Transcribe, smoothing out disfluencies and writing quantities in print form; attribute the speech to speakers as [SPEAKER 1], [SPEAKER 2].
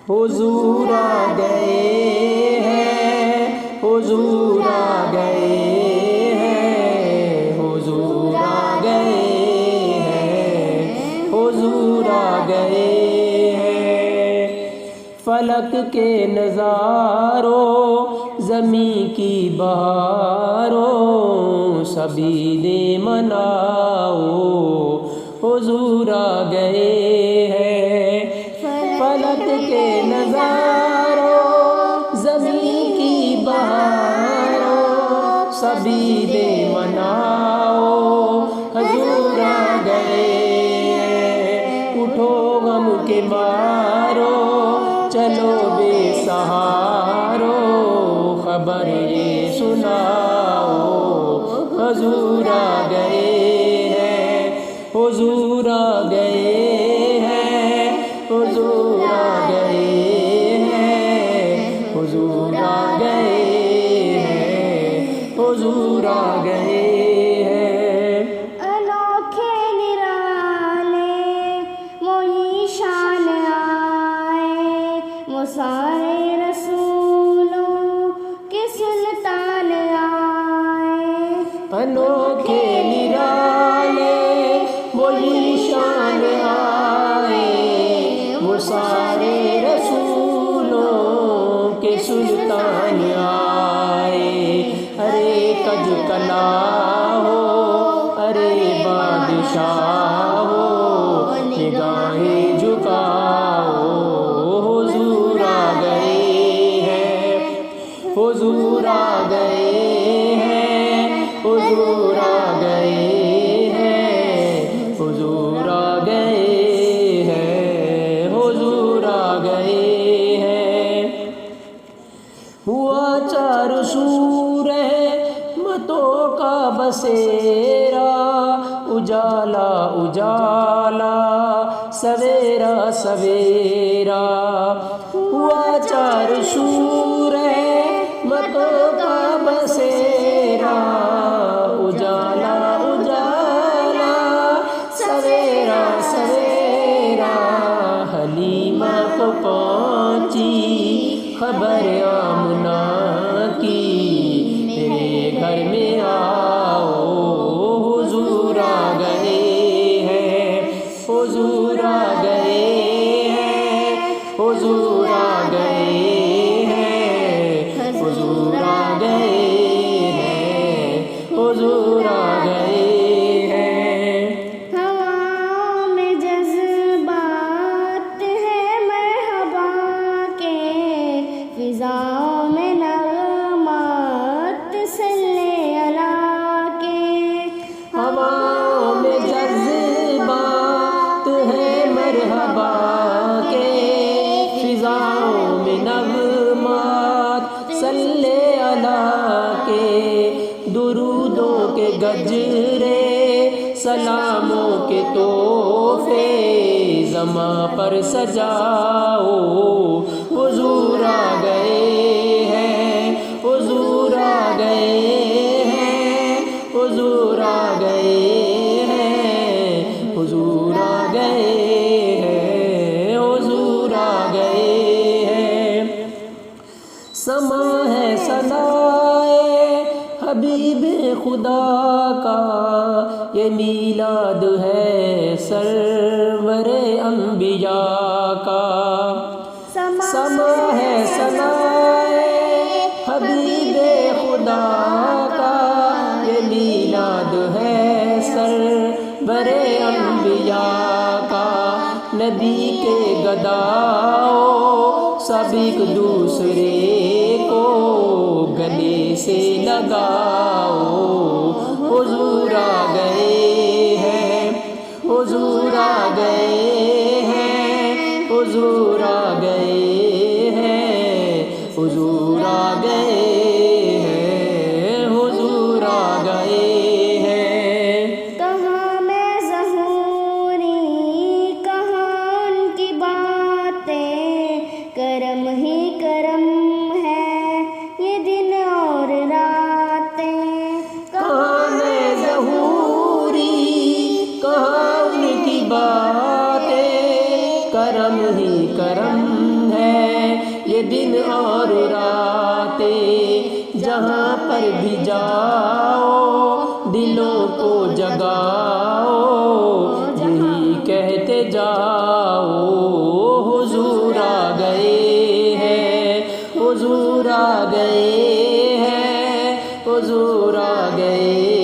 [SPEAKER 1] हुजूर आ गए हैं, हुजूर आ गए हैं, हुजूर आ गए हैं, हुजूर आ गए हैं। फलक के नज़ारों ज़मी की बहारों सभी ने मनाओ, हुजूर आ गए हैं। फलक के नज़ारों ज़मी की बहारों सभी ने मनाओ, हुजूर आ गए हैं। उठो गम के मारो चलो बेसहारो, खबर ये सुनाओ, हुजूर आ गए हैं, हुजूर आ गए हैं, हुजूर आ गए हैं, हुजूर आ गए हैं, हुजूर आ गए हैं।
[SPEAKER 2] अनोखे निराले मोही शान आए, वो सारे रसूलों के सुल्तान आए।
[SPEAKER 1] अनोखे निराले मोही शान आए, वो सारे रसूलों के सुल्तान आए। अरे कज कला हो, अरे बादशाह हो, निगाहें झुकाओ, हुजूर आ गए हैं, हुजूर आ गए हैं, हुजूर आ गए हैं, हुजूर आ गए हैं, हुजूर आ गए हैं। हुआ चार सूर मतों का बसेरा, उजाला उजाला सवेरा सवेरा। हुआ चार सूर मतों का बसेरा, उजाला उजाला सवेरा सवेरा। हलीमा को पहुंची खबर आमना की, मेरे घर में आओ, हुजूर आ गए हैं, हुजूर आ गए हैं, हुजूर आ गए हैं, हुजूर आ गए हैं, हुजूर आ गए हैं।
[SPEAKER 2] हवाओं में जज्बात है मरहबा के, फिजाओं में नगमात सल्ले अला के।
[SPEAKER 1] हवाओं में जज्बात है मरहबा के, फिजाओं में नगमात सल्ले अला के। दुरूदों के गजरे सलामों के तोहफे ज़मा पर सजाओ, हुजूर आ गए हैं, हुजूर आ गए हैं, हुजूर आ गए हैं, हुजूर आ गए हैं, हुजूर आ गए हैं। समा है सनाए हबीब खुदा का, ये मीलाद है सरवरे अंबिया का। समा है सनाए हबीब खुदा का, ये मीलाद है सरवरे अंबिया का। नबी के गदाओ सब एक दूसरे को गले से लगाओ, हुजूर आ गए हैं, हुजूर आ गए हैं, हुजूर आ गए हैं, हुजूर आ गए हैं, हुजूर आ गए हैं।
[SPEAKER 2] कहाँ मैं ज़हूरी, कहाँ उनकी बातें, करम ही करम है ये दिन और रातें।
[SPEAKER 1] कहाँ मैं ज़हूरी, कहाँ उनकी बातें, करम ही करम है ये दिन और रातें जहाँ पर भी जाओ दिलों को जगाओ, यही कहते जाओ हुजूर आ गए हैं, हुजूर आ गए हैं, हुजूर आ गए